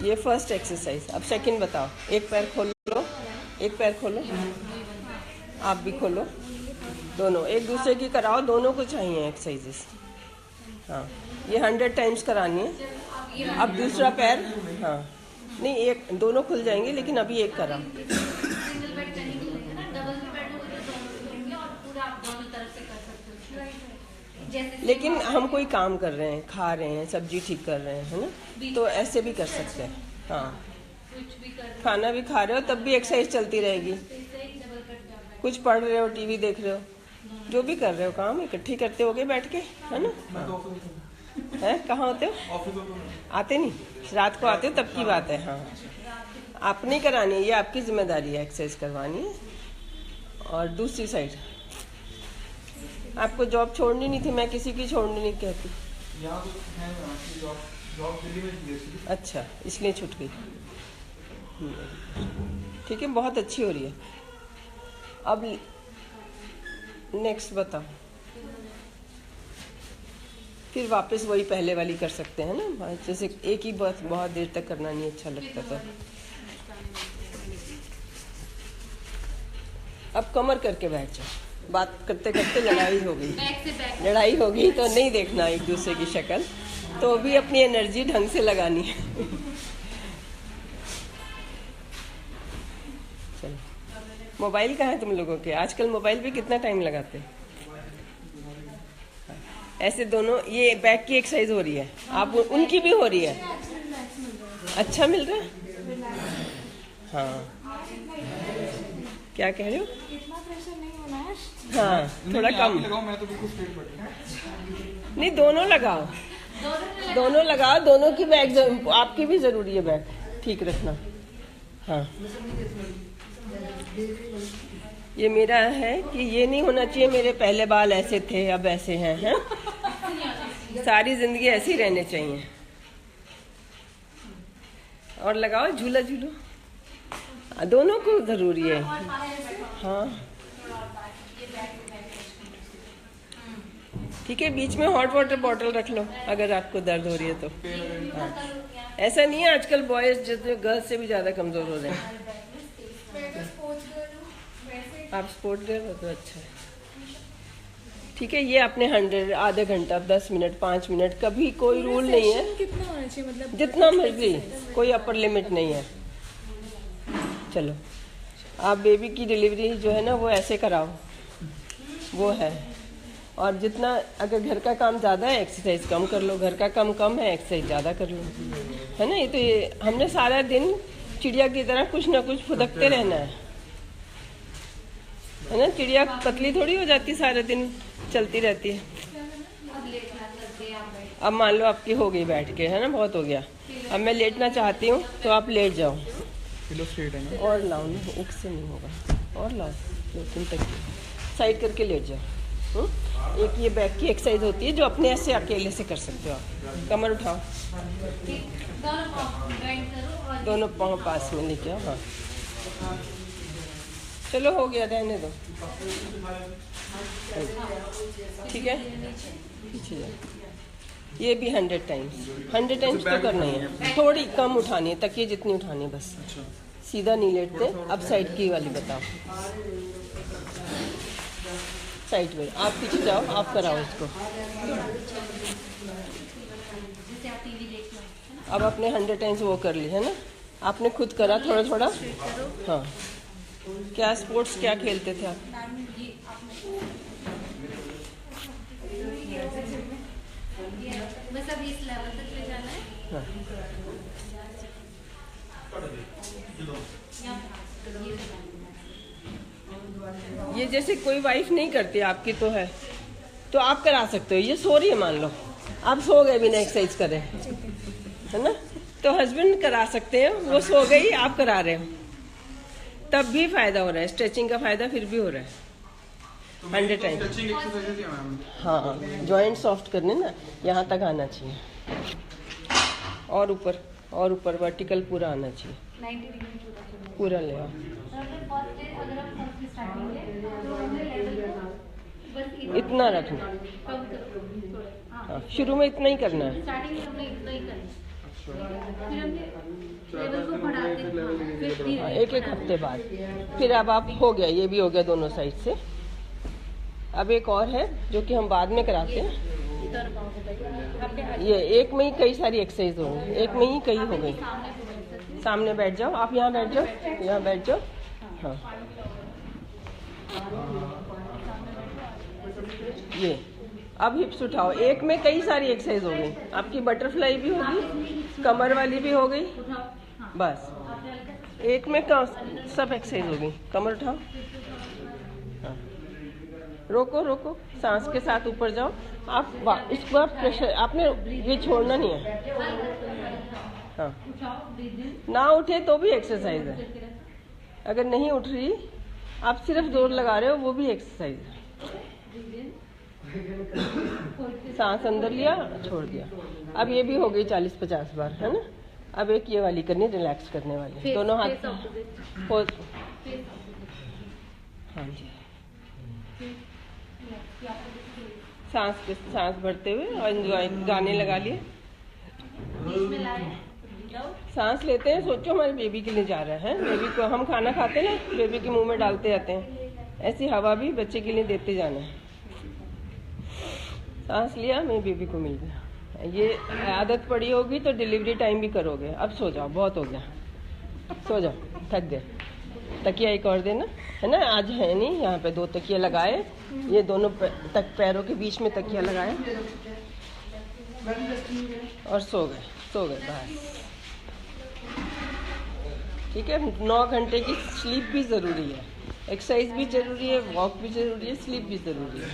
ये first exercise. अब second बताओ। एक पैर खोलो, एक पैर खोलो, आप भी खोलो। दोनों एक दूसरे की कराओ, दोनों को चाहिए एक्सरसाइजेस। हाँ, ये 100 टाइम्स करानी है। अब दूसरा पैर, हाँ नहीं, एक दोनों खुल जाएंगे, लेकिन अभी एक कराओ। लेकिन हम कोई काम कर रहे हैं, खा रहे हैं, सब्जी ठीक कर रहे हैं, है ना, तो ऐसे भी कर सकते हैं। हाँ, खाना भी खा रहे हो तब भी एक्सरसाइज चलती रहेगी। कुछ पढ़ रहे हो, टीवी देख रहे हो, जो भी कर रहे हो काम इकट्ठी करते होगे बैठ के, है ना। है कहाँ होते हो? आते नहीं, रात को आते हो तब की बात है। हाँ, आप नहीं करानी है, ये आपकी जिम्मेदारी है, एक्सरसाइज करवानी है। और दूसरी साइड, आपको जॉब छोड़नी नहीं थी, मैं किसी की छोड़नी नहीं कहती। अच्छा, इसलिए छूट गई। ठीक है, बहुत अच्छी हो रही है। अब नेक्स्ट बताओ। फिर वापस वही पहले वाली कर सकते हैं ना, जैसे एक ही बात बहुत देर तक करना नहीं अच्छा लगता। तो अब कमर करके बैठ जाओ। बात करते करते लड़ाई हो गई, लड़ाई हो गई तो नहीं देखना एक दूसरे की शक्ल, तो भी अपनी एनर्जी ढंग से लगानी है। चलो, मोबाइल कहाँ है तुम लोगों के? आजकल मोबाइल पे कितना टाइम लगाते हैं? ऐसे दोनों, ये बैक की एक्सरसाइज हो रही है, आप उनकी भी हो रही है। अच्छा मिल रहा है? हाँ, क्या कह रहे हो? हाँ, थोड़ा कम। मैं तो बिल्कुल स्ट्रेट बैठी। नहीं, दोनों लगाओ, दोनों लगाओ, दोनों की बैक, आपकी भी जरूरी है बैक ठीक रखना। हाँ, ये मेरा है कि ये नहीं होना चाहिए मेरे पहले बाल ऐसे थे अब ऐसे हैं, हैं? सारी जिंदगी ऐसी रहने चाहिए। और लगाओ, झूला झूलो, दोनों को जरूरी है। हाँ ठीक है, बीच में हॉट वाटर बॉटल रख लो अगर आपको दर्द हो रही है तो। हाँ, ऐसा नहीं है, आजकल बॉयज जितने गर्ल्स से भी ज्यादा कमजोर हो रहे हैं। आप स्पोर्ट गर्ल हो तो अच्छा है। ठीक है, ये आपने 100, आधे घंटा, 10 मिनट, 5 मिनट, कभी कोई रूल नहीं है। कितना होना चाहिए, मतलब जितना मर्जी, कोई अपर लिमिट नहीं है। चलो, आप बेबी की डिलीवरी जो है ना वो ऐसे कराओ, वो है। और जितना, अगर घर का काम ज़्यादा है एक्सरसाइज कम कर लो, घर का काम कम है एक्सरसाइज ज़्यादा कर लो, है ना। ये तो ये हमने सारा दिन चिड़िया की तरह कुछ ना कुछ फुदकते रहना है ना। चिड़िया पतली थोड़ी हो जाती, सारा दिन चलती रहती है। अब मान लो आपकी हो गई बैठ के, है ना, बहुत हो गया। अब मैं लेटना चाहती हूँ तो आप लेट जाओ। और लाओ ना, एक से नहीं होगा, और लाओ 2-3 तक साइड करके लेट जाओ। एक ये बैक की एक्सरसाइज होती है जो अपने ऐसे अकेले से कर सकते हो आप। कमर उठाओ, दोनों पाँव पास में लेके आओ। हाँ, चलो हो गया, रहने दो। ठीक है, पीछे जाओ। ये भी 100 टाइम्स, 100 टाइम्स तो करना ही है। थोड़ी कम उठानी है, तकिए जितनी उठानी है बस। सीधा नहीं लेटते। अब साइड की वाली बताओ। साइड में आप पीछे जाओ, आप कराओ इसको। अब आपने 100 टाइम्स वो कर ली है ना, आपने खुद करा थोड़ा थोड़ा। हाँ, क्या स्पोर्ट्स क्या खेलते थे आप? बस अभी इस लेवल तक ले जाना है। हाँ। ये जैसे कोई वाइफ नहीं करती, आपकी तो है, तो आप करा सकते हो। ये सो रही है, मान लो आप सो गए बिना एक्सरसाइज करे, है ना, तो हस्बैंड करा सकते हैं। वो सो गई, आप करा रहे हो, तब भी फायदा हो रहा है। स्ट्रेचिंग का फायदा फिर भी हो रहा है। 100 टाइम। हाँ, जॉइंट सॉफ्ट करने ना, यहाँ तक आना चाहिए, और ऊपर, और ऊपर वर्टिकल पूरा आना चाहिए, 90 डिग्री पूरा ले आओ। इतना रखना। हाँ, शुरू में इतना ही करना है। फिर हम लेवल को बढ़ाते हैं, फिर धीरे हाँ, एक एक हफ्ते बाद। फिर अब आप हो गया, ये भी हो गया दोनों साइड से। अब एक और है जो कि हम बाद में कराते हैं। इधर पाँव को बैठ आपके हाथ ये एक में ही कई सारी एक्सरसाइज हो गई, एक में ही कई हो गई। सामने को बैठ सकते हैं। सामने बैठ जाओ, आप यहाँ बैठ जाओ, यहाँ बैठ जाओ। हाँ, ये अब हिप्स उठाओ। एक में कई सारी एक्सरसाइज हो गई, आपकी बटरफ्लाई भी होगी, कमर वाली भी हो गई। उठाओ, हाँ, बस एक में सब एक्सरसाइज हो गई। कमर उठाओ, हाँ। रोको रोको, सांस के साथ ऊपर जाओ। आप इसको आप प्रेशर, आपने ये छोड़ना नहीं है। हाँ, उठाओ, ब्रीथ इन, ना उठे तो भी एक्सरसाइज है। अगर नहीं उठ रही, आप सिर्फ जोर लगा रहे हो, वो भी एक्सरसाइज है। ब्रीथ इन, सांस अंदर लिया, छोड़ दिया। अब ये भी हो गई 40-50 बार, है ना। अब एक ये वाली करनी, रिलैक्स करने वाली, दोनों हाथ हो। हाँ जी, सांस भरते हुए और एंजॉय, गाने लगा लिए। बीच में लाए, ब्रीथ आउट, सांस लेते हैं, सोचो हमारे बेबी के लिए जा रहा है। बेबी को हम खाना खाते हैं ना, बेबी के मुंह में डालते जाते हैं, ऐसी हवा भी बच्चे के लिए देते जाना है। सांस लिया, मेरे बेबी को मिल गया। ये आदत पड़ी होगी तो डिलीवरी टाइम भी करोगे। अब सो जाओ, बहुत हो गया, सो जाओ, थक गए। तकिया एक और देना, है ना। आज है नहीं, यहाँ पे 2 तकिया लगाए, ये दोनों पैरों के बीच में तकिया लगाए और सो गए बस। ठीक है, 9 घंटे की स्लीप भी ज़रूरी है, एक्सरसाइज भी ज़रूरी है, वॉक भी ज़रूरी है, स्लीप भी ज़रूरी है।